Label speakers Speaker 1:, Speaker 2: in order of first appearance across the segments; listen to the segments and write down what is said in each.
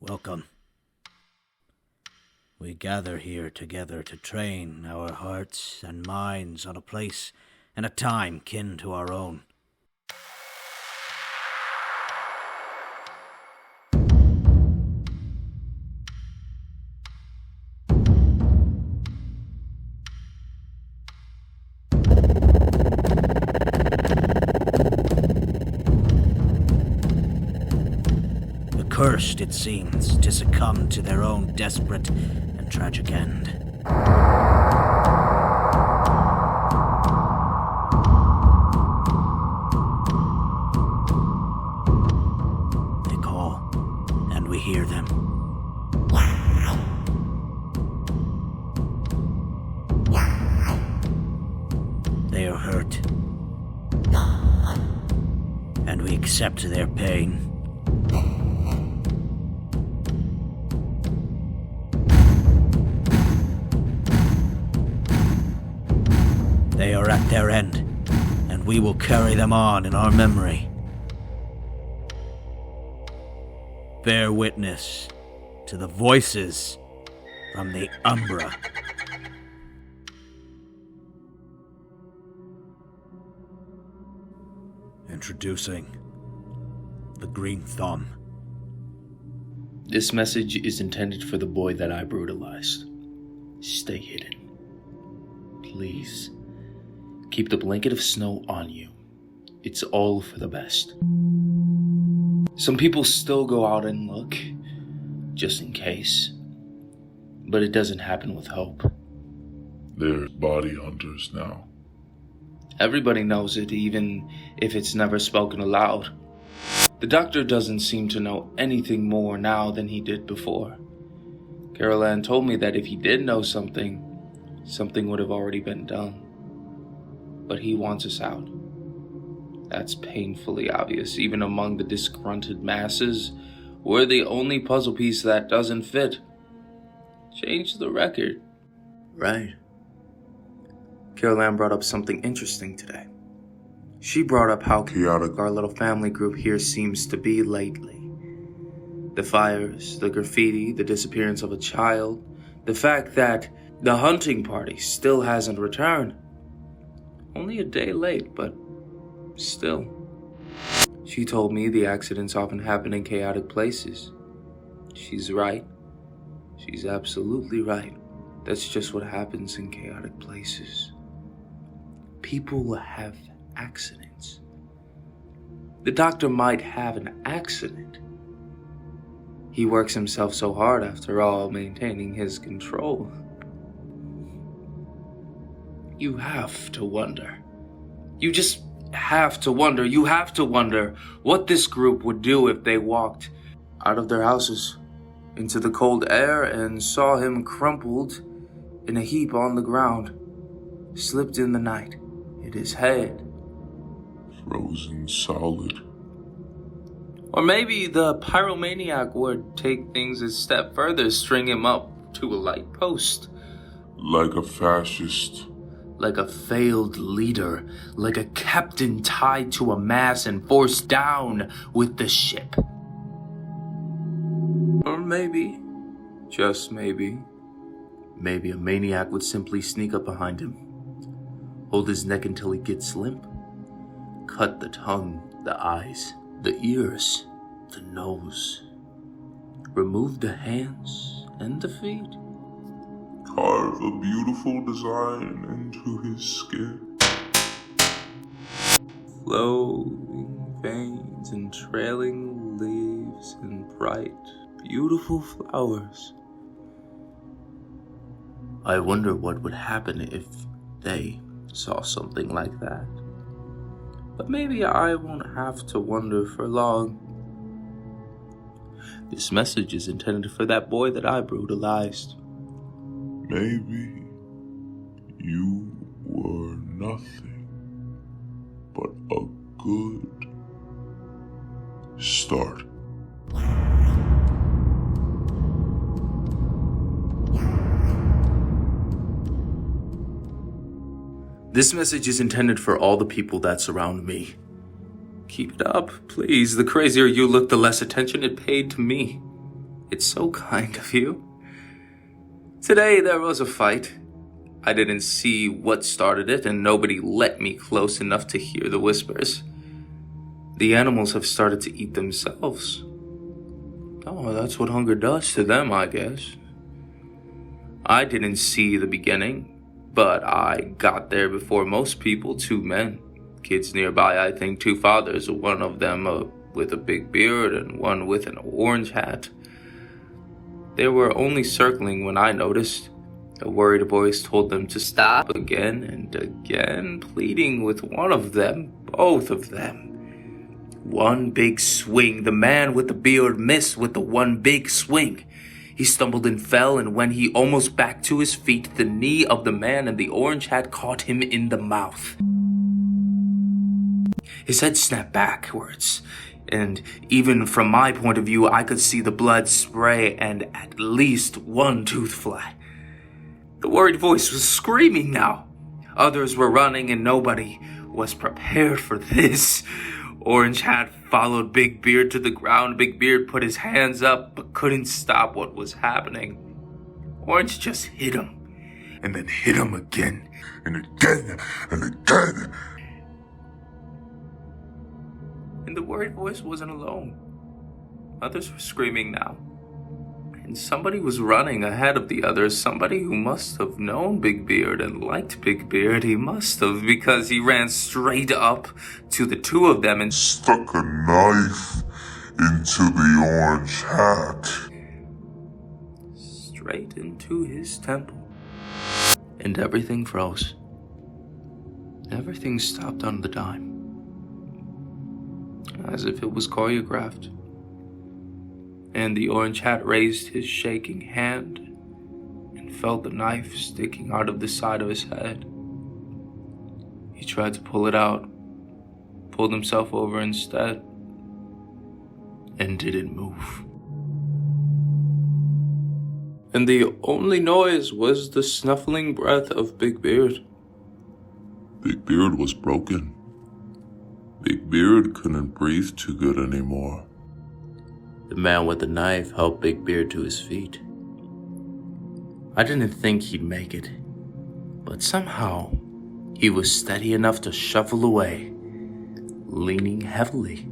Speaker 1: Welcome. We gather here together to train our hearts and minds on a place and a time kin to our own. Cursed, it seems, to succumb to their own desperate and tragic end. They call, and we hear them. They are hurt, and we accept their pain. They are at their end, and we will carry them on in our memory. Bear witness to the voices from the Umbra. Introducing the Green Thumb.
Speaker 2: This message is intended for the boy that I brutalized. Stay hidden. Please. Keep the blanket of snow on you. It's all for the best. Some people still go out and look, just in case. But it doesn't happen with hope.
Speaker 3: They're body hunters now.
Speaker 2: Everybody knows it, even if it's never spoken aloud. The doctor doesn't seem to know anything more now than he did before. Carol Ann told me that if he did know something would have already been done. But he wants us out. That's painfully obvious. Even among the disgruntled masses, we're the only puzzle piece that doesn't fit. Change the record. Right. Carol Ann brought up something interesting today. She brought up how chaotic our little family group here seems to be lately. The fires, the graffiti, the disappearance of a child, the fact that the hunting party still hasn't returned. Only a day late, but still. She told me the accidents often happen in chaotic places. She's right. She's absolutely right. That's just what happens in chaotic places. People have accidents. The doctor might have an accident. He works himself so hard, after all, maintaining his control. You have to wonder. You just have to wonder. You have to wonder what this group would do if they walked out of their houses into the cold air and saw him crumpled in a heap on the ground, slipped in the night, hit his head.
Speaker 3: Frozen solid.
Speaker 2: Or maybe the pyromaniac would take things a step further, string him up to a light post.
Speaker 3: Like a fascist.
Speaker 2: Like a failed leader, like a captain tied to a mast and forced down with the ship. Or maybe, just maybe a maniac would simply sneak up behind him, hold his neck until he gets limp, cut the tongue, the eyes, the ears, the nose, remove the hands and the feet.
Speaker 3: Carve a beautiful design into his skin.
Speaker 2: Flowing veins and trailing leaves and bright, beautiful flowers. I wonder what would happen if they saw something like that. But maybe I won't have to wonder for long. This message is intended for that boy that I brutalized.
Speaker 3: Maybe you were nothing but a good start.
Speaker 2: This message is intended for all the people that surround me. Keep it up, please. The crazier you look, the less attention it paid to me. It's so kind of you. Today there was a fight. I didn't see what started it, and nobody let me close enough to hear the whispers. The animals have started to eat themselves. Oh, that's what hunger does to them, I guess. I didn't see the beginning, but I got there before most people. 2 men. Kids nearby, I think 2 fathers, one of them with a big beard and one with an orange hat. They were only circling when I noticed. A worried voice told them to stop again and again, pleading with one of them, both of them. One big swing. The man with the beard missed with the one big swing. He stumbled and fell, and when he almost back to his feet, the knee of the man in the orange hat caught him in the mouth. His head snapped backwards, and even from my point of view, I could see the blood spray and at least one tooth fly. The worried voice was screaming now. Others were running, and nobody was prepared for this. Orange Hat followed Big Beard to the ground. Big Beard put his hands up, but couldn't stop what was happening. Orange just hit him, and then hit him again, and again, and again. And the worried voice wasn't alone. Others were screaming now. And somebody was running ahead of the others, somebody who must have known Big Beard and liked Big Beard. He must have, because he ran straight up to the 2 of them and
Speaker 3: stuck a knife into the orange hat.
Speaker 2: Straight into his temple. And everything froze. Everything stopped on the dime. As if it was choreographed. And the orange hat raised his shaking hand and felt the knife sticking out of the side of his head. He tried to pull it out, pulled himself over instead, and didn't move. And the only noise was the snuffling breath of Big Beard.
Speaker 3: Big Beard was broken. Big Beard couldn't breathe too good anymore.
Speaker 2: The man with the knife helped Big Beard to his feet. I didn't think he'd make it, but somehow he was steady enough to shuffle away, leaning heavily.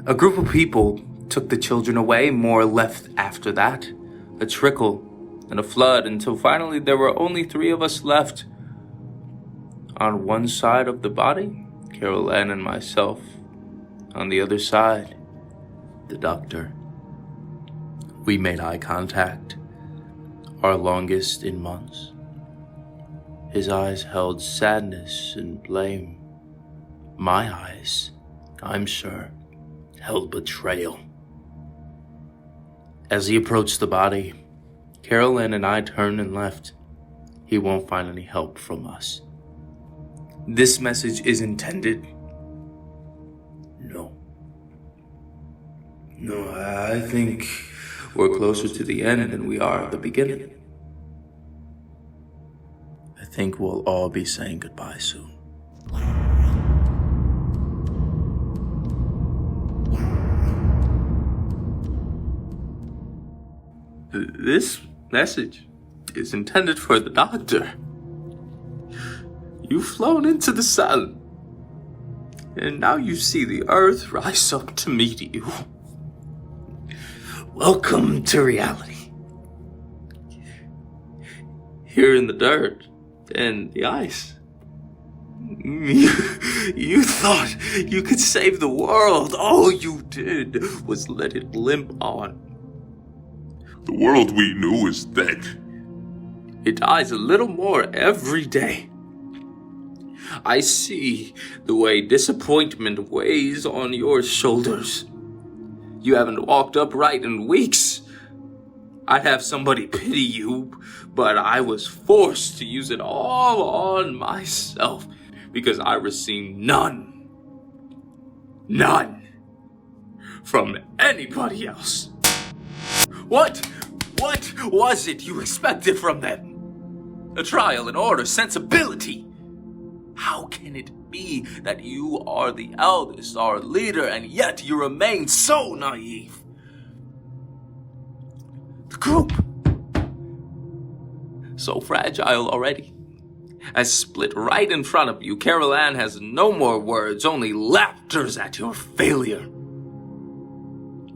Speaker 2: A group of people took the children away, more left after that. A trickle and a flood until finally there were only 3 of us left. On one side of the body, Carol Ann and myself. On the other side, the doctor. We made eye contact, our longest in months. His eyes held sadness and blame. My eyes, I'm sure, held betrayal. As he approached the body, Carol Ann and I turned and left. He won't find any help from us. This message is intended. No, I think we're closer to the end than we are at the beginning. I think we'll all be saying goodbye soon. This message is intended for the doctor. You've flown into the sun, and now you see the earth rise up to meet you. Welcome to reality. Here in the dirt and the ice. You thought you could save the world. All you did was let it limp on.
Speaker 3: The world we knew is dead.
Speaker 2: It dies a little more every day. I see the way disappointment weighs on your shoulders. You haven't walked upright in weeks. I'd have somebody pity you, but I was forced to use it all on myself because I received none from anybody else. What was it you expected from them? A trial and order, sensibility. How can it be that you are the eldest, our leader, and yet you remain so naive? The group, so fragile already, has split right in front of you. Carol Ann has no more words, only laughters at your failure.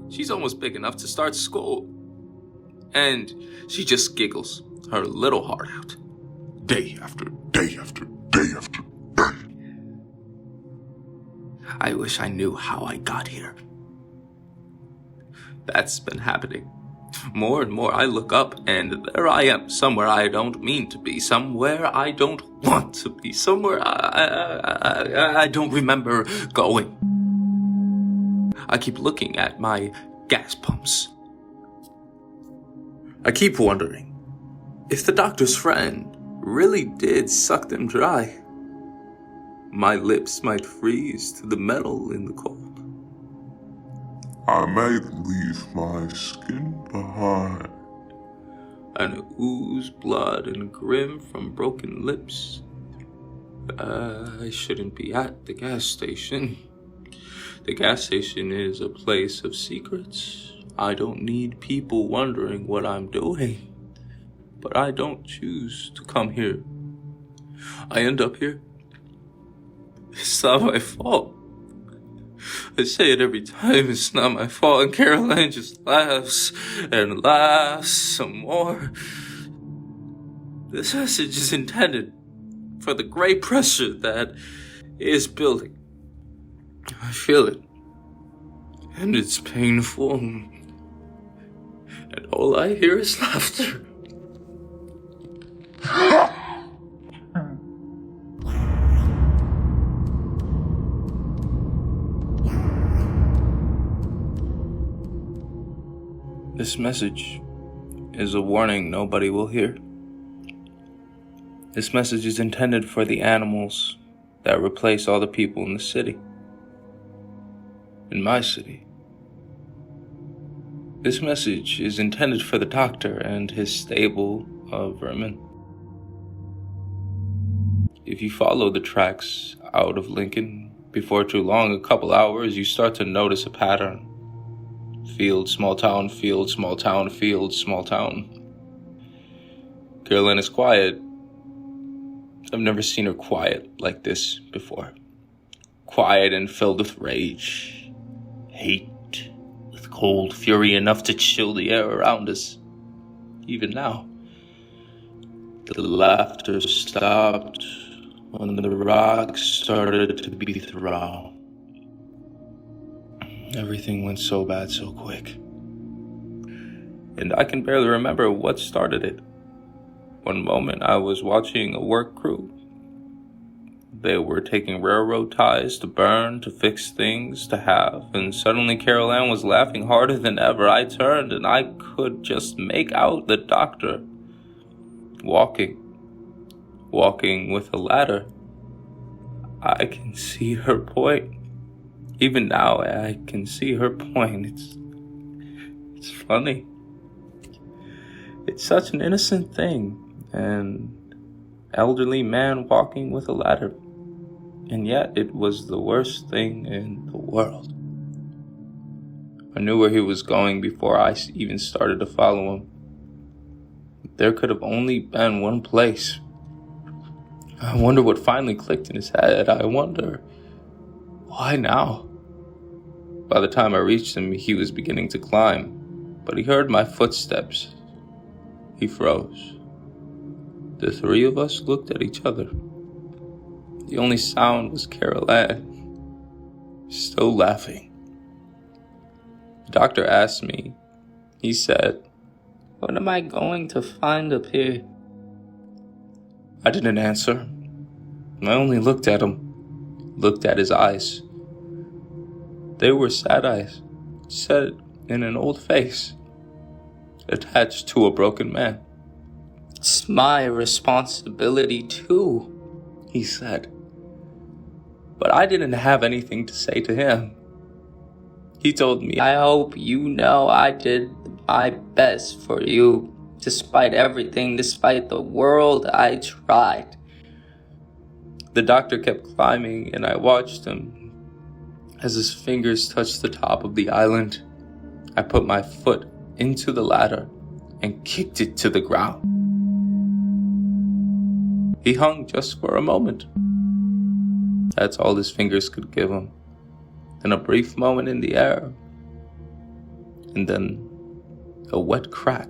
Speaker 2: She's almost big enough to start school, and she just giggles her little heart out.
Speaker 3: Day after day after day after day.
Speaker 2: I wish I knew how I got here. That's been happening. More and more I look up, and there I am, somewhere I don't mean to be, somewhere I don't want to be, somewhere I don't remember going. I keep looking at my gas pumps. I keep wondering if the doctor's friend really did suck them dry. My lips might freeze to the metal in the cold.
Speaker 3: I might leave my skin behind.
Speaker 2: And ooze blood and grim from broken lips. I shouldn't be at the gas station. The gas station is a place of secrets. I don't need people wondering what I'm doing. But I don't choose to come here. I end up here. It's not my fault. I say it every time, it's not my fault, and Caroline just laughs and laughs some more. This message is intended for the great pressure that is building. I feel it, and it's painful, and all I hear is laughter. This message is a warning nobody will hear. This message is intended for the animals that replace all the people in the city. In my city. This message is intended for the doctor and his stable of vermin. If you follow the tracks out of Lincoln, before too long, a couple hours, you start to notice a pattern. Field, small town, field, small town, field, small town. Caroline is quiet. I've never seen her quiet like this before. Quiet and filled with rage, hate, with cold fury enough to chill the air around us. Even now. The laughter stopped when the rocks started to be thrown. Everything went so bad so quick. And I can barely remember what started it. One moment I was watching a work crew. They were taking railroad ties to burn, to fix things, to have. And suddenly Carol Ann was laughing harder than ever. I turned and I could just make out the doctor. Walking with a ladder. I can see her point. Even now, I can see her point. It's funny. It's such an innocent thing. An elderly man walking with a ladder. And yet, it was the worst thing in the world. I knew where he was going before I even started to follow him. There could have only been one place. I wonder what finally clicked in his head. I wonder, why now? By the time I reached him, he was beginning to climb, but he heard my footsteps. He froze. The three of us looked at each other. The only sound was Carol Ann, still laughing. The doctor asked me. He said, "What am I going to find up here?" I didn't answer. I only looked at him, looked at his eyes. They were sad eyes, set in an old face, attached to a broken man. "It's my responsibility too," he said. But I didn't have anything to say to him. He told me, "I hope you know I did my best for you. Despite everything, despite the world, I tried." The doctor kept climbing, and I watched him as his fingers touched the top of the island. I put my foot into the ladder, and kicked it to the ground. He hung just for a moment. That's all his fingers could give him. Then a brief moment in the air, and then a wet crack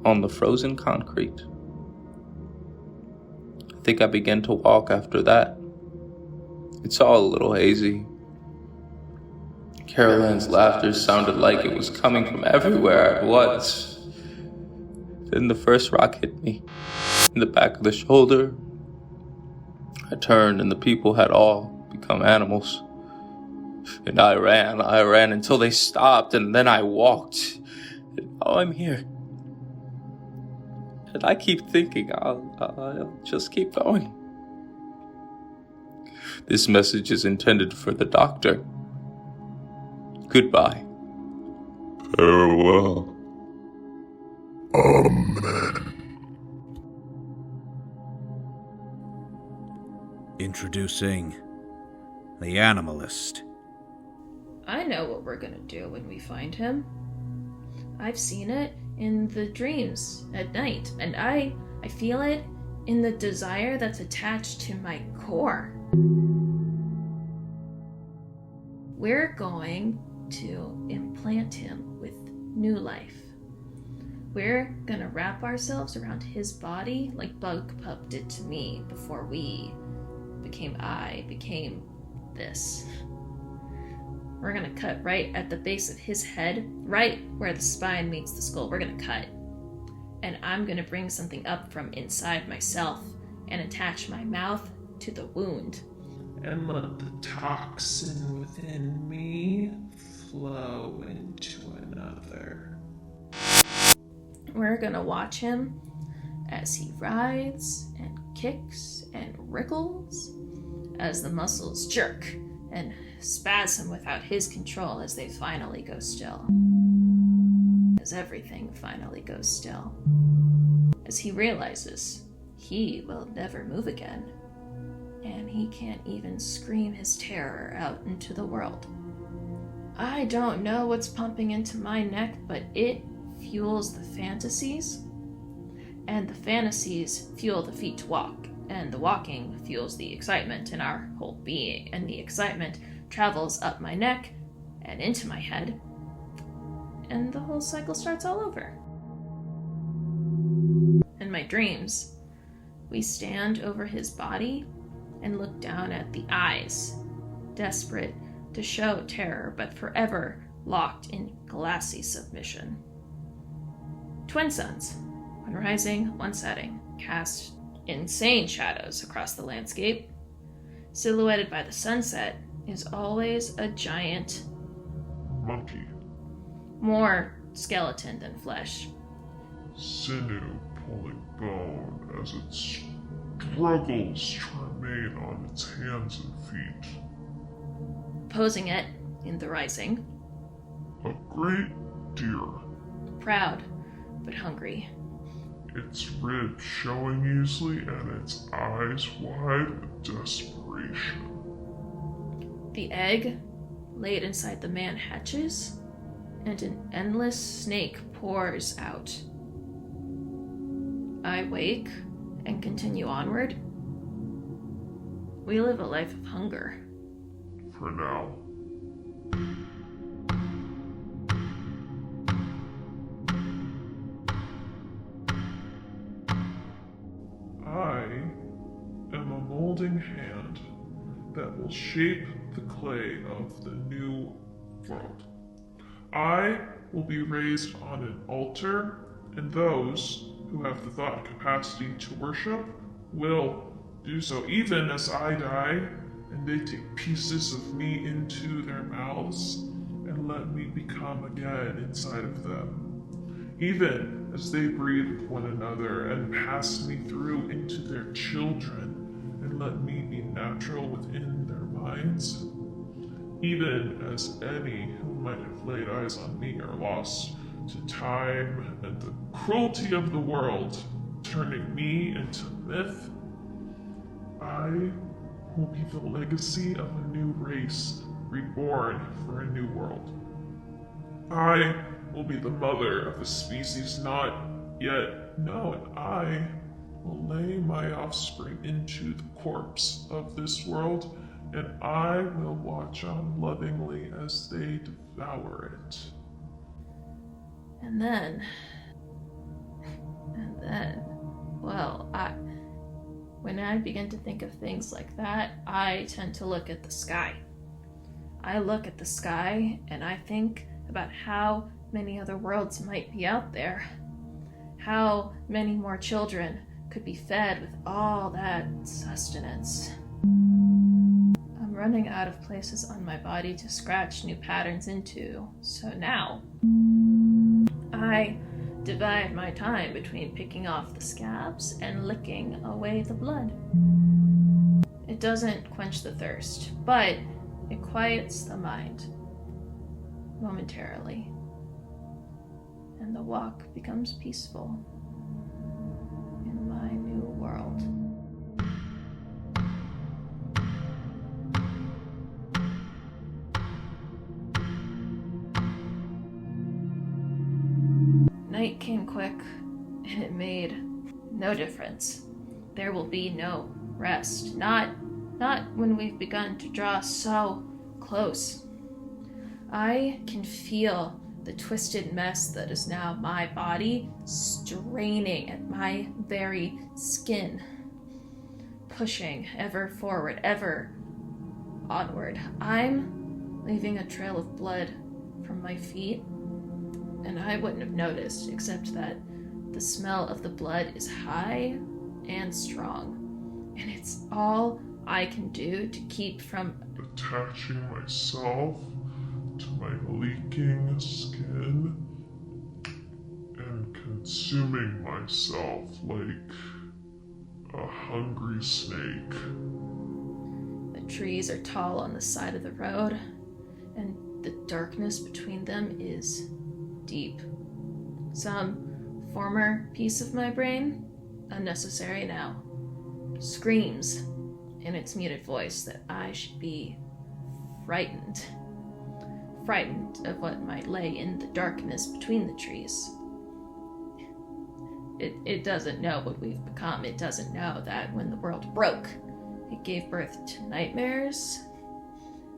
Speaker 2: on the frozen concrete. I think I began to walk after that. It's all a little hazy. Carol Ann's laughter sounded like it was coming from everywhere at once. Then the first rock hit me in the back of the shoulder. I turned and the people had all become animals. And I ran until they stopped, and then I walked. And now I'm here. And I keep thinking I'll just keep going. This message is intended for the doctor. Goodbye.
Speaker 3: Farewell. Amen.
Speaker 1: Introducing the Animalist.
Speaker 4: I know what we're gonna do when we find him. I've seen it in the dreams at night, and I feel it in the desire that's attached to my core. We're going to implant him with new life. We're gonna wrap ourselves around his body like Bug Pup did to me before we became this. We're gonna cut right at the base of his head, right where the spine meets the skull. We're gonna cut. And I'm gonna bring something up from inside myself and attach my mouth to the wound.
Speaker 5: And let the toxin within me flow into another.
Speaker 4: We're gonna watch him as he writhes and kicks and wriggles, as the muscles jerk and spasm without his control as they finally go still. As everything finally goes still. As he realizes he will never move again. And he can't even scream his terror out into the world. I don't know what's pumping into my neck, but it fuels the fantasies. And the fantasies fuel the feet to walk. And the walking fuels the excitement in our whole being. And the excitement travels up my neck and into my head. And the whole cycle starts all over. In my dreams, we stand over his body and look down at the eyes, desperate to show terror, but forever locked in glassy submission. Twin suns, one rising, one setting, cast insane shadows across the landscape. Silhouetted by the sunset is always a giant
Speaker 3: Monkey.
Speaker 4: More skeleton than flesh.
Speaker 3: Sinew pulling bone as it struggles to remain on its hands and feet.
Speaker 4: Opposing it in the rising,
Speaker 3: A great deer,
Speaker 4: proud but hungry.
Speaker 3: its ribs showing easily and its eyes wide with desperation.
Speaker 4: The egg laid inside the man hatches, and an endless snake pours out. I wake and continue onward. We live a life of hunger.
Speaker 3: For now.
Speaker 5: I am a molding hand that will shape the clay of the new world. I will be raised on an altar, and those who have the thought capacity to worship will do so, even as I die and they take pieces of me into their mouths and let me become again inside of them. Even as they breed with one another and pass me through into their children and let me be natural within their minds. Even as any who might have laid eyes on me are lost to time and the cruelty of the world, turning me into myth, I will be the legacy of a new race, reborn for a new world. I will be the mother of a species not yet known. I will lay my offspring into the corpse of this world, and I will watch on lovingly as they devour it.
Speaker 4: And then, well, when I begin to think of things like that, I tend to look at the sky. I look at the sky and I think about how many other worlds might be out there. How many more children could be fed with all that sustenance. I'm running out of places on my body to scratch new patterns into, so now I divide my time between picking off the scabs and licking away the blood. It doesn't quench the thirst, but it quiets the mind momentarily, and the walk becomes peaceful in my new world. Night came quick, and it made no difference. There will be no rest. Not when we've begun to draw so close. I can feel the twisted mess that is now my body straining at my very skin, pushing ever forward, ever onward. I'm leaving a trail of blood from my feet, and I wouldn't have noticed, except that the smell of the blood is high and strong, and it's all I can do to keep from
Speaker 3: attaching myself to my leaking skin and consuming myself like a hungry snake.
Speaker 4: The trees are tall on the side of the road, and the darkness between them is deep. Some former piece of my brain, unnecessary now, screams in its muted voice that I should be frightened of what might lay in the darkness between the trees. It doesn't know what we've become. It doesn't know that when the world broke, it gave birth to nightmares,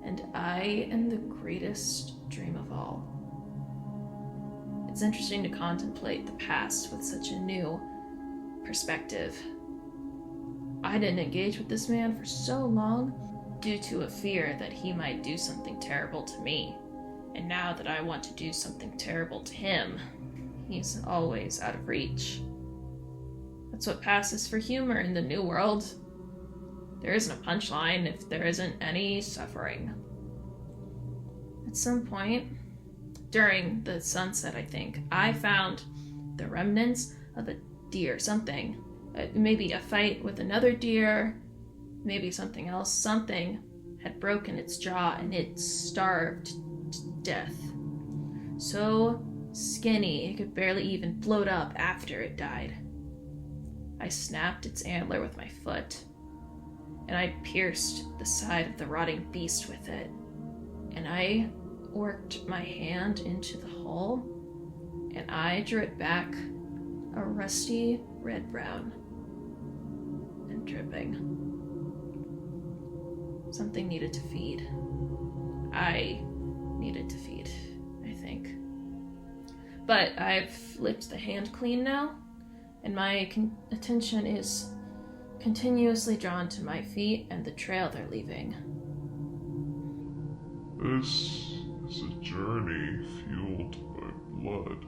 Speaker 4: and I am the greatest dream of all. It's interesting to contemplate the past with such a new perspective. I didn't engage with this man for so long due to a fear that he might do something terrible to me. And now that I want to do something terrible to him, he's always out of reach. That's what passes for humor in the new world. There isn't a punchline if there isn't any suffering. At some point, during the sunset, I think, I found the remnants of a deer, something. Maybe a fight with another deer, maybe something else. Something had broken its jaw and it starved to death. So skinny, it could barely even float up after it died. I snapped its antler with my foot, and I pierced the side of the rotting beast with it, and I worked my hand into the hole, and I drew it back, a rusty red-brown and dripping. Something needed to feed. I needed to feed, I think. But I've licked the hand clean now, and my attention is continuously drawn to my feet and the trail they're leaving.
Speaker 3: This is a journey fueled by blood.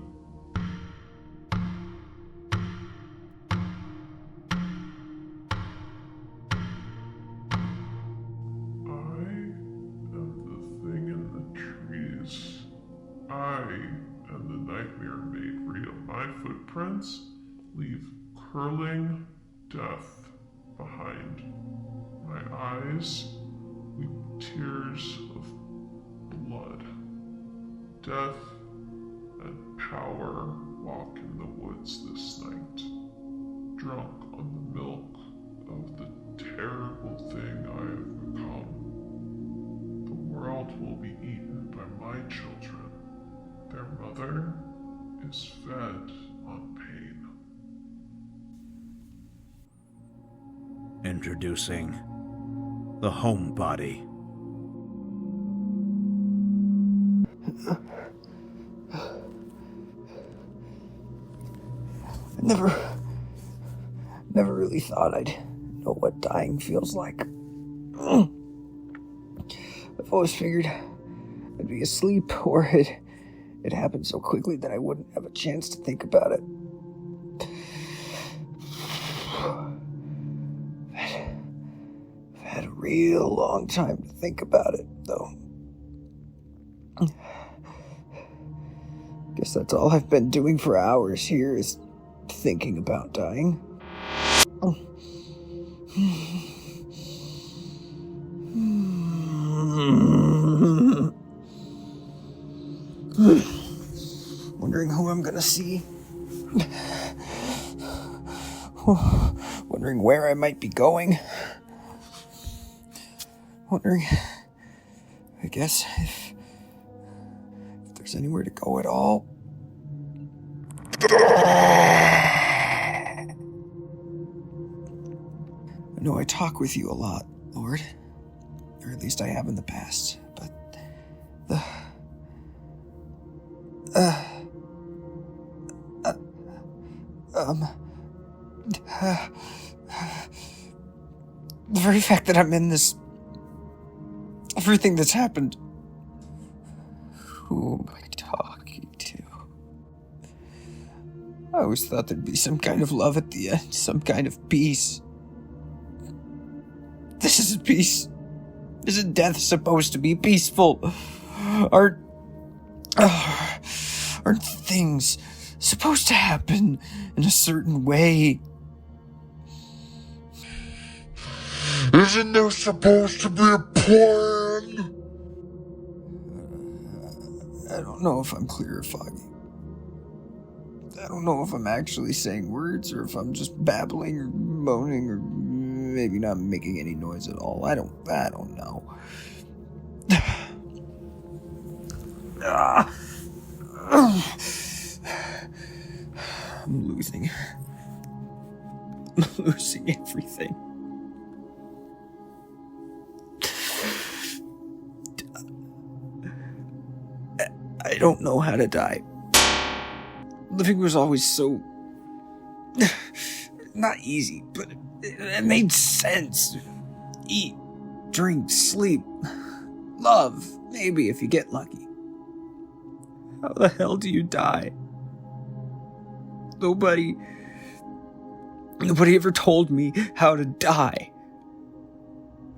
Speaker 3: I am the thing in the trees. I am the nightmare made real. My footprints leave curling death behind. My eyes weep tears of blood. Death and power walk in the woods this night, drunk on the milk of the terrible thing I have become. The world will be eaten by my children. Their Your mother is fed on pain.
Speaker 1: Introducing the Homebody.
Speaker 6: Never really thought I'd know what dying feels like. I've always figured I'd be asleep, or it happened so quickly that I wouldn't have a chance to think about it. I've had a real long time to think about it, though. Guess that's all I've been doing for hours here, is thinking about dying. Wondering who I'm gonna see. Wondering where I might be going. Wondering, I guess, if there's anywhere to go at all. I know I talk with you a lot, Lord. Or at least I have in the past. But the very fact that I'm in this, everything that's happened, who am I talking to? I always thought there'd be some kind of love at the end, some kind of peace. This isn't peace. Isn't death supposed to be peaceful? Aren't things supposed to happen in a certain way?
Speaker 3: Isn't there supposed to be a plan?
Speaker 6: I don't know if I'm clear or foggy. I don't know if I'm actually saying words or if I'm just babbling or moaning or maybe not making any noise at all. I don't know. I'm losing everything. I don't know how to die. Living was always so... not easy, but it made sense. Eat, drink, sleep, love, maybe if you get lucky. How the hell do you die? Nobody ever told me how to die.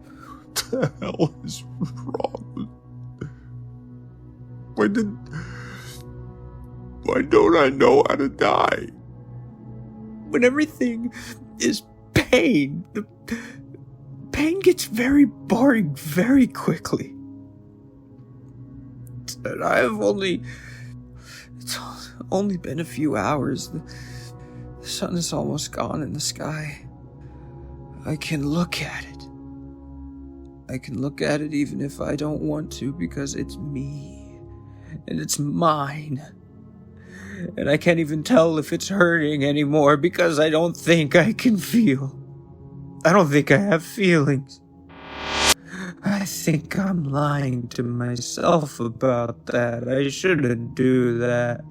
Speaker 3: What the hell is wrong? Why don't I know how to die?
Speaker 6: When everything is pain, the pain gets very boring very quickly. And it's only been a few hours. The sun is almost gone in the sky. I can look at it. I can look at it even if I don't want to, because it's me. And it's mine. And I can't even tell if it's hurting anymore because I don't think I can feel. I don't think I have feelings. I think I'm lying to myself about that. I shouldn't do that.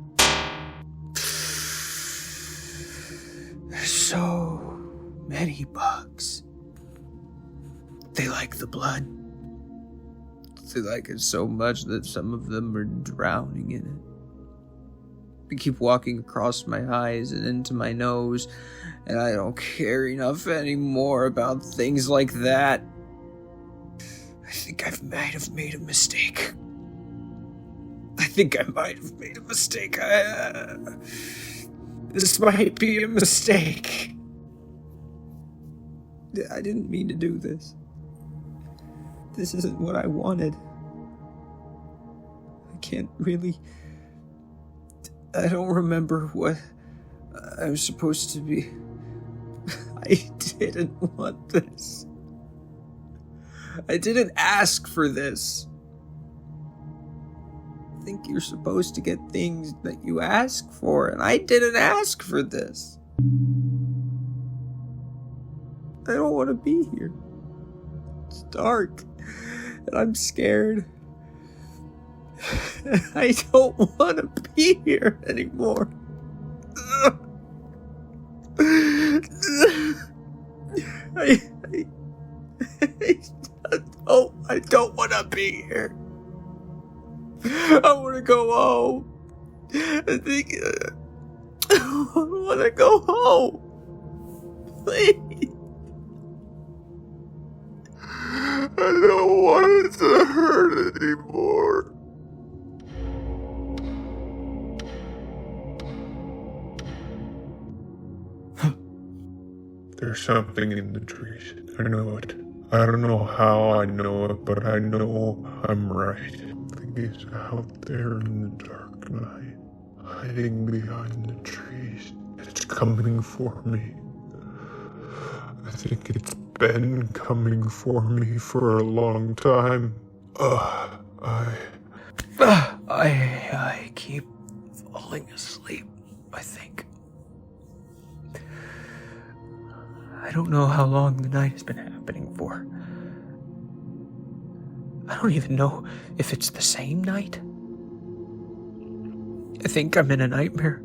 Speaker 6: There's so many bugs. They like the blood. They like it so much that some of them are drowning in it. They keep walking across my eyes and into my nose, and I don't care enough anymore about things like that. I think I might have made a mistake. This might be a mistake. I didn't mean to do this. This isn't what I wanted. I don't remember what I was supposed to be. I didn't want this. I didn't ask for this. I think think you're supposed to get things that you ask for, and I didn't ask for this. I don't want to be here. It's dark, and I'm scared. I don't want to be here anymore. I don't want to be here. I want to go home. I want to go home. Please. I don't want it to hurt anymore.
Speaker 3: There's something in the trees. I know it. I don't know how I know it, but I know I'm right. I think it's out there in the dark night, hiding behind the trees. It's coming for me. I think it's been coming for me for a long time.
Speaker 6: I keep falling asleep, I think. I don't know how long the night has been happening for. I don't even know if it's the same night. I think I'm in a nightmare.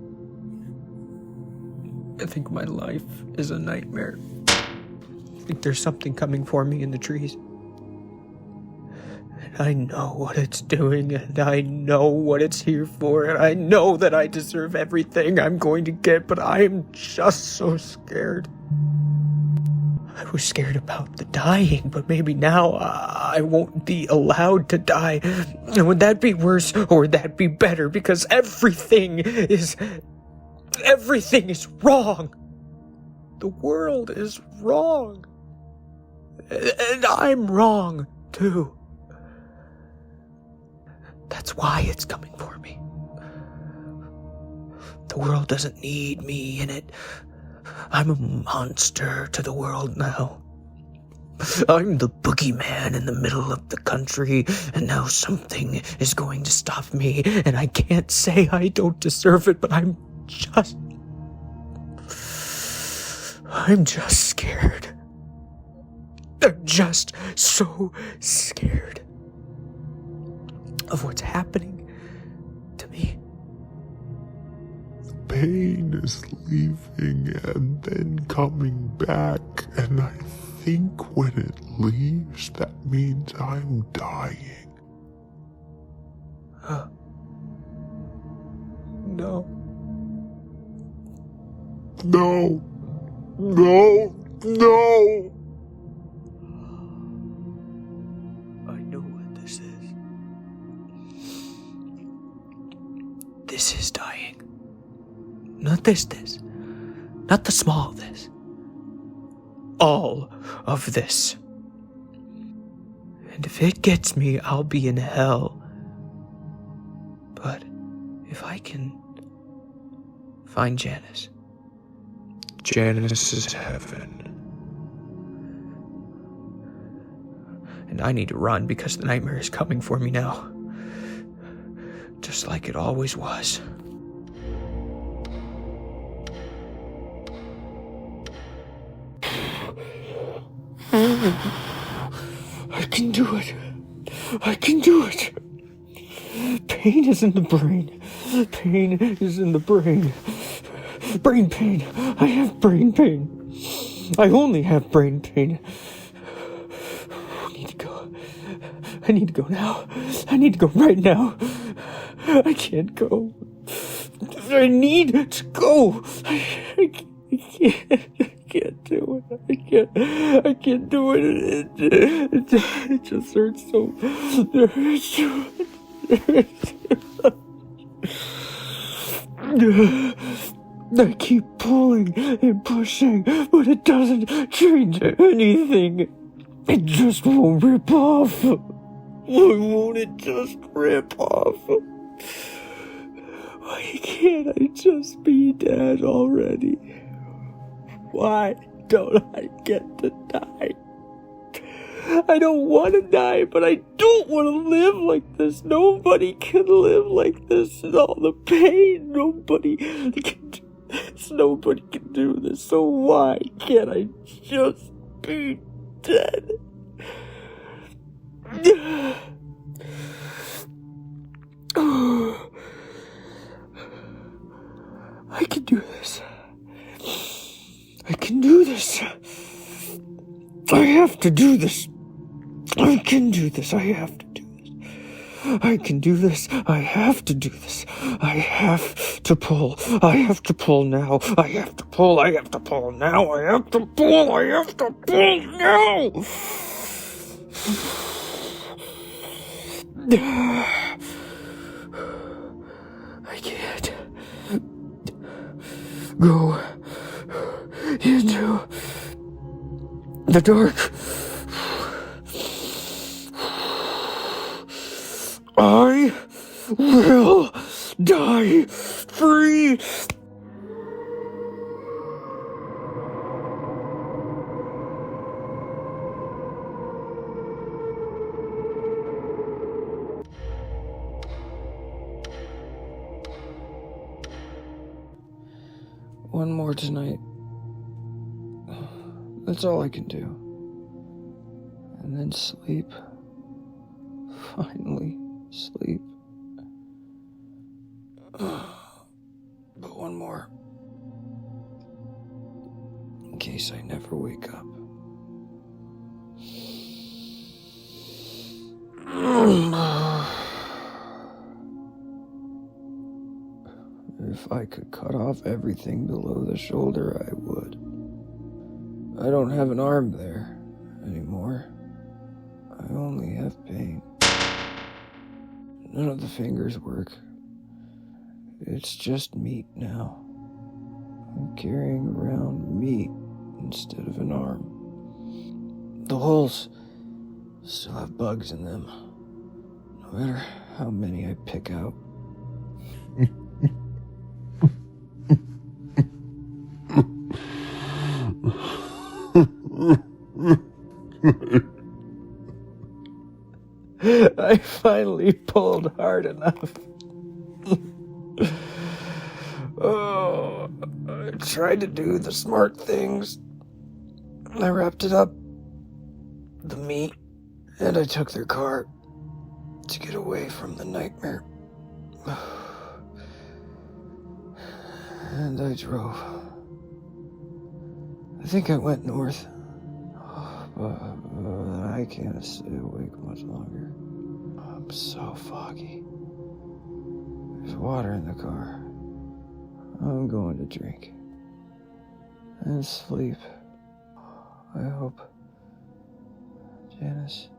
Speaker 6: I think my life is a nightmare. I think there's something coming for me in the trees. And I know what it's doing, and I know what it's here for, and I know that I deserve everything I'm going to get, but I'm just so scared. I was scared about the dying, but maybe now I won't be allowed to die. And would that be worse, or would that be better? Because everything is wrong. The world is wrong. And I'm wrong, too. That's why it's coming for me. The world doesn't need me in it. I'm a monster to the world now. I'm the boogeyman in the middle of the country, and now something is going to stop me, and I can't say I don't deserve it, but I'm just scared. I'm just so scared of what's happening to me.
Speaker 3: Pain is leaving and then coming back, and I think when it leaves, that means I'm dying.
Speaker 6: No.
Speaker 3: No! No! No!
Speaker 6: I know what this is. This is dying. Not this. Not the small this. All of this. And if it gets me, I'll be in hell. But if I can find Janice.
Speaker 3: Janice is heaven.
Speaker 6: And I need to run because the nightmare is coming for me now. Just like it always was. I can do it. I can do it. Pain is in the brain. Pain is in the brain. Brain pain. I have brain pain. I only have brain pain. I need to go. I need to go now. I need to go right now. I can't go. I need to go. I can't do it. I can't do it. It just hurts so. It hurts so. I keep pulling and pushing, but it doesn't change anything. It just won't rip off. Why won't it just rip off? Why can't I just be dead already? Why don't I get to die? I don't want to die, but I don't want to live like this. Nobody can live like this. And all the pain, nobody can do this. Nobody can do this. So why can't I just be dead? I can do this. I can do this. I have to do this. I can do this. I have to do this. I can do this. I have to do this. I have to pull. I have to pull now. I have to pull. I have to pull now. I have to pull. I have to pull now. I can't go into the dark. I will die free. One more tonight. That's all I can do. And then sleep. Finally, sleep. But one more. In case I never wake up. If I could cut off everything below the shoulder, I would. I don't have an arm there anymore. I only have pain. None of the fingers work. It's just meat now. I'm carrying around meat instead of an arm. The holes still have bugs in them, no matter how many I pick out. I finally pulled hard enough. I tried to do the smart things. I wrapped it up, the meat, and I took their car to get away from the nightmare. And I drove. I think I went north. But I can't stay awake much longer. I'm so foggy. There's water in the car. I'm going to drink. And sleep. I hope Janice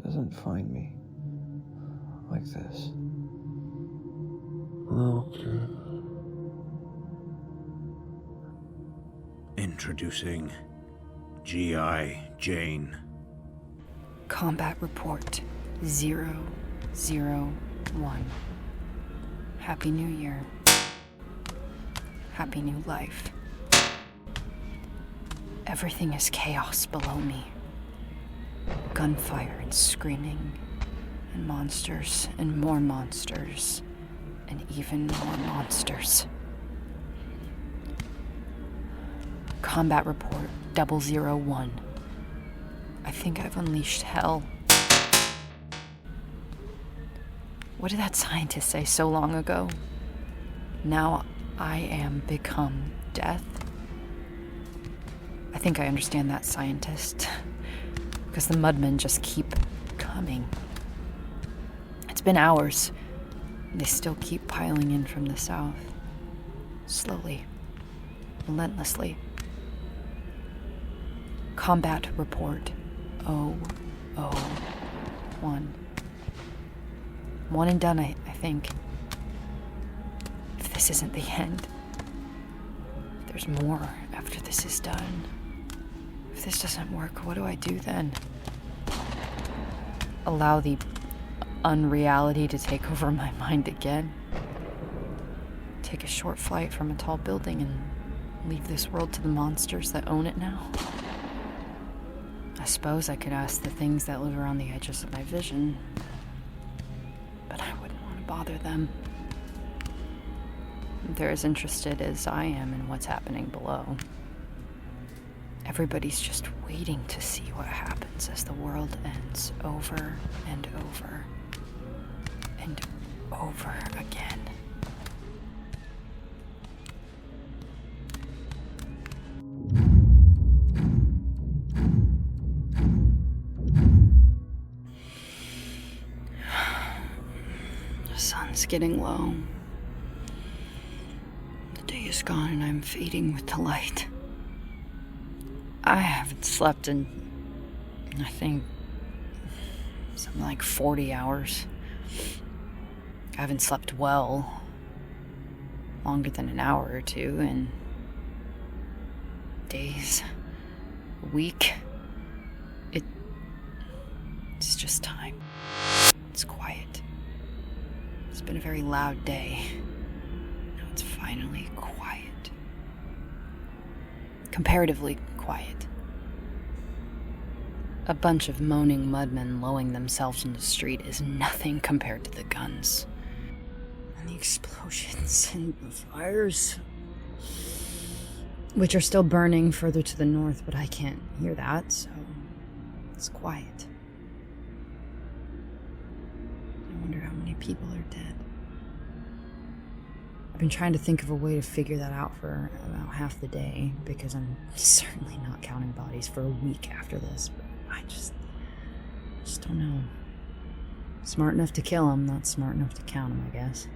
Speaker 6: doesn't find me like this.
Speaker 3: Okay.
Speaker 1: Introducing G.I. Jane.
Speaker 7: Combat Report 001. Happy New Year. Happy new life. Everything is chaos below me. Gunfire and screaming, and monsters and more monsters, and even more monsters. Combat Report 001. I think I've unleashed hell. What did that scientist say so long ago? Now I am become death. I think I understand that scientist, because the mudmen just keep coming. It's been hours. They still keep piling in from the south. Slowly. Relentlessly. Combat Report 001. One and done, I think. If this isn't the end, if there's more after this is done. If this doesn't work, what do I do then? Allow the unreality to take over my mind again? Take a short flight from a tall building and leave this world to the monsters that own it now? I suppose I could ask the things that live around the edges of my vision, but I wouldn't want to bother them. They're as interested as I am in what's happening below. Everybody's just waiting to see what happens as the world ends over and over and over again. The sun's getting low. The day is gone and I'm fading with the light. I haven't slept in, I think, something like 40 hours. I haven't slept well longer than an hour or two in days, a week. It's just time. It's quiet. It's been a very loud day. Now it's finally quiet. Comparatively quiet. A bunch of moaning mudmen lowing themselves in the street is nothing compared to the guns. And the explosions and the fires, which are still burning further to the north, but I can't hear that, so it's quiet. I wonder how many people are dead. I've been trying to think of a way to figure that out for about half the day, because I'm certainly not counting bodies for a week after this, but I just don't know. Smart enough to kill them, not smart enough to count them, I guess.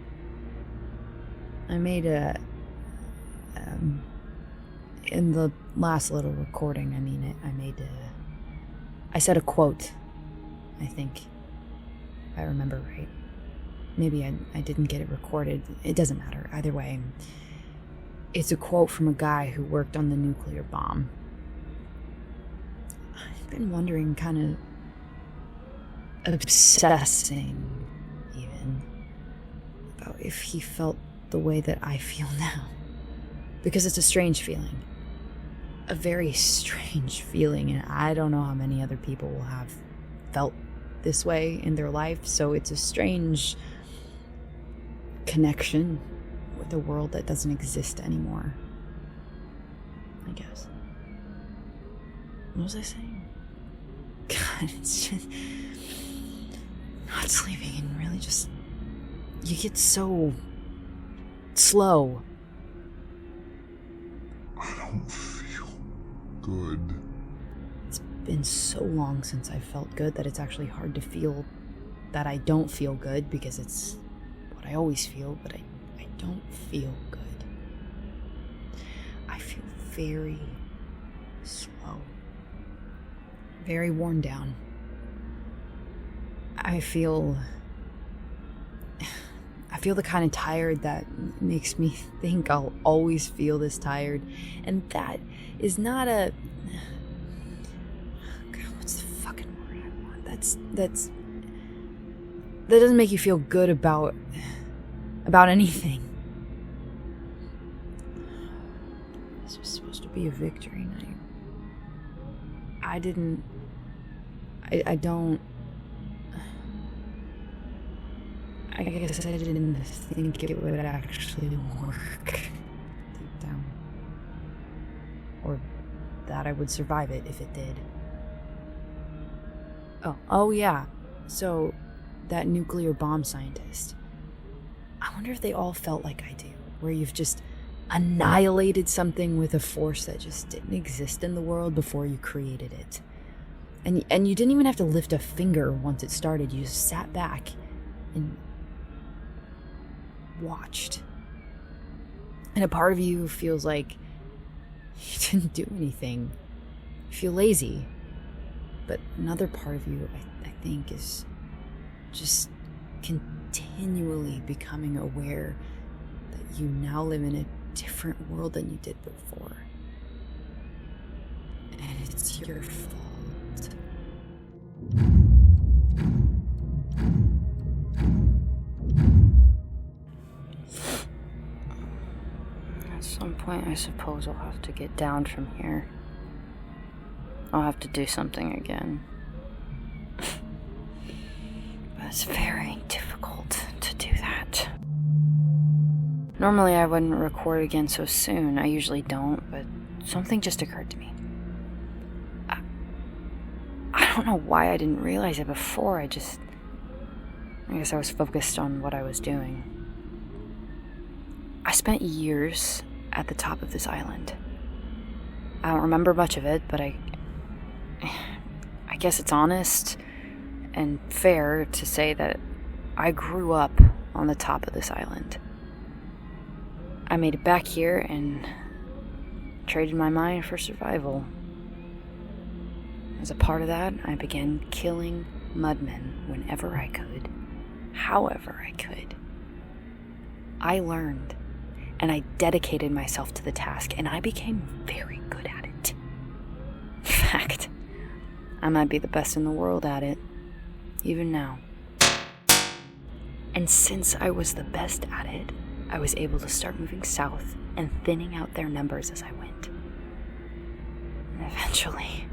Speaker 7: I made in the last little recording, I said a quote, I think, if I remember right. Maybe I didn't get it recorded. It doesn't matter. Either way, it's a quote from a guy who worked on the nuclear bomb. I've been wondering, kind of obsessing even, about if he felt the way that I feel now. Because it's a strange feeling. A very strange feeling, and I don't know how many other people will have felt this way in their life, so it's a strange connection with a world that doesn't exist anymore, I guess. What was I saying? God, it's just not sleeping and really just, you get so slow.
Speaker 3: I don't feel good.
Speaker 7: It's been so long since I felt good that it's actually hard to feel that I don't feel good, because it's what I always feel, but I don't feel good. I feel very slow, very worn down. I feel the kind of tired that makes me think I'll always feel this tired, and that is not a... God, what's the fucking word I want? That doesn't make you feel good about anything. This was supposed to be a victory night. I don't I guess I didn't think it would actually work deep down. Or that I would survive it if it did. Oh yeah. So, that nuclear bomb scientist. I wonder if they all felt like I do, where you've just annihilated something with a force that just didn't exist in the world before you created it. And you didn't even have to lift a finger once it started. You just sat back and watched. And a part of you feels like you didn't do anything. You feel lazy. But another part of you, I think, is just continually becoming aware that you now live in a different world than you did before. And it's your fault. At some point, I suppose I'll have to get down from here. I'll have to do something again. But it's very difficult to do that. Normally I wouldn't record again so soon. I usually don't, but something just occurred to me. I don't know why I didn't realize it before. I guess I was focused on what I was doing. I spent years at the top of this island. I don't remember much of it, but I guess it's honest and fair to say that I grew up on the top of this island. I made it back here and traded my mind for survival. As a part of that, I began killing mudmen whenever I could, however I could. I learned, and I dedicated myself to the task, and I became very good at it. In fact, I might be the best in the world at it, even now. And since I was the best at it, I was able to start moving south and thinning out their numbers as I went. And eventually,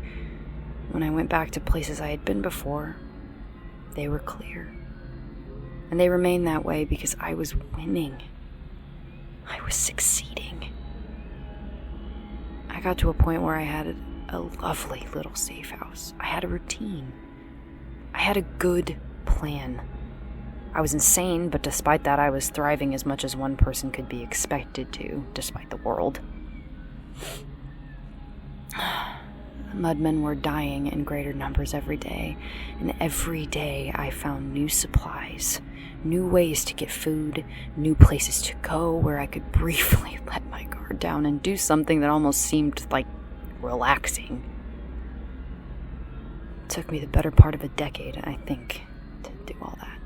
Speaker 7: when I went back to places I had been before, they were clear. And they remained that way because I was winning. I was succeeding. I got to a point where I had a lovely little safe house. I had a routine. I had a good plan. I was insane, but despite that, I was thriving as much as one person could be expected to, despite the world. The mudmen were dying in greater numbers every day, and every day I found new supplies, new ways to get food, new places to go where I could briefly let my guard down and do something that almost seemed like relaxing. It took me the better part of a decade, I think, to do all that.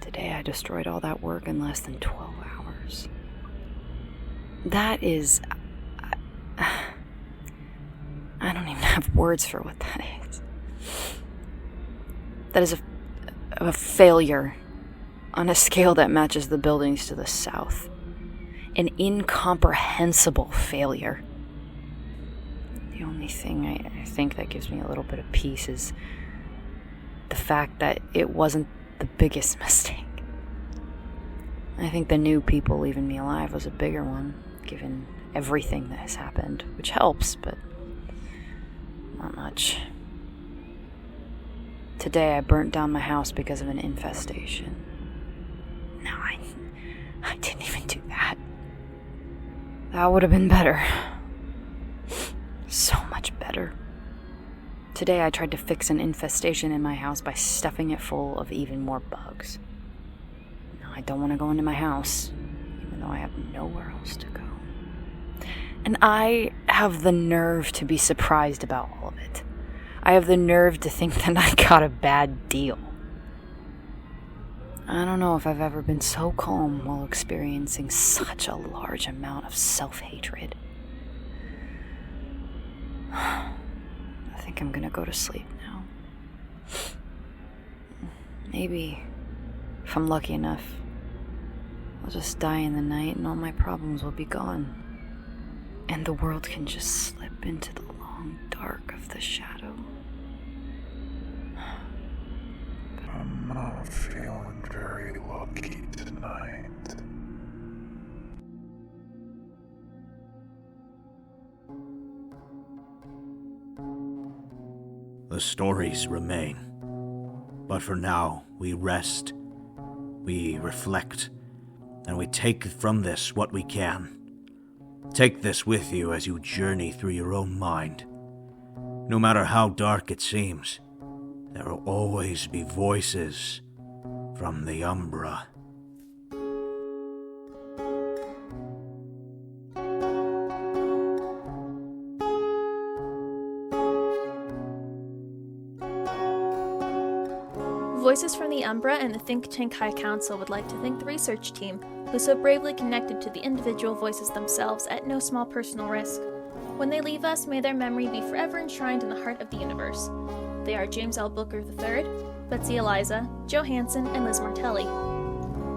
Speaker 7: Today I destroyed all that work in less than 12 hours. That is... I don't even have words for what that is. That is a failure on a scale that matches the buildings to the south. An incomprehensible failure. The only thing I think that gives me a little bit of peace is the fact that it wasn't the biggest mistake. I think the new people leaving me alive was a bigger one, given everything that has happened, which helps, but not much. Today I burnt down my house because of an infestation. No, I didn't even do that. That would have been better. So much better. Today I tried to fix an infestation in my house by stuffing it full of even more bugs. Now I don't want to go into my house, even though I have nowhere else to go. And I have the nerve to be surprised about all of it. I have the nerve to think that I got a bad deal. I don't know if I've ever been so calm while experiencing such a large amount of self-hatred. I think I'm gonna go to sleep now. Maybe, if I'm lucky enough, I'll just die in the night and all my problems will be gone. And the world can just slip into the long dark of the shadow.
Speaker 3: I'm not feeling very lucky tonight.
Speaker 1: The stories remain. But for now, we rest, we reflect, and we take from this what we can. Take this with you as you journey through your own mind. No matter how dark it seems, there will always be voices from the Umbra.
Speaker 4: Voices from the Umbra and the Think Tank High Council would like to thank the research team, who so bravely connected to the individual voices themselves at no small personal risk. When they leave us, may their memory be forever enshrined in the heart of the universe. They are James L. Booker III, Betsy Eliza, Joe Hanson, and Liz Martelli.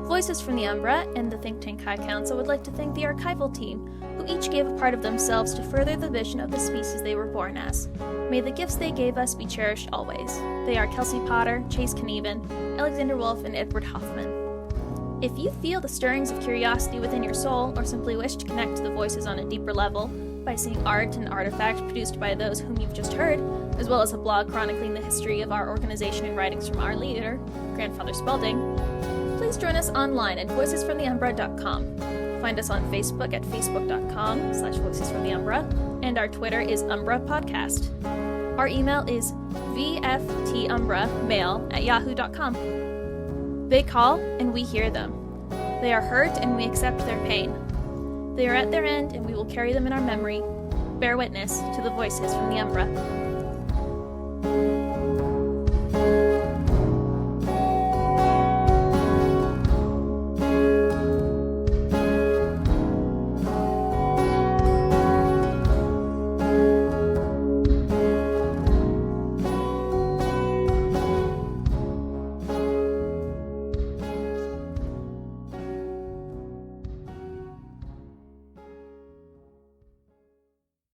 Speaker 4: Voices from the Umbra and the Think Tank High Council would like to thank the archival team, who
Speaker 8: each gave a part of themselves to further the vision of the species they were born as. May the gifts they gave us be cherished always. They are Kelsey Potter, Chase Knueven, Alexander Wolf, and Edward Hoffman. If you feel the stirrings of curiosity within your soul, or simply wish to connect to the voices on a deeper level by seeing art and artifacts produced by those whom you've just heard, as well as a blog chronicling the history of our organization and writings from our leader, Grandfather Spaulding, please join us online at voicesfromtheumbra.com. Find us on Facebook at facebook.com/voicesfromtheumbra, and our Twitter is Umbra Podcast. Our email is vftumbramail@yahoo.com. They call, and we hear them. They are hurt, and we accept their pain. They are at their end, and we will carry them in our memory. Bear witness to the voices from the Umbra.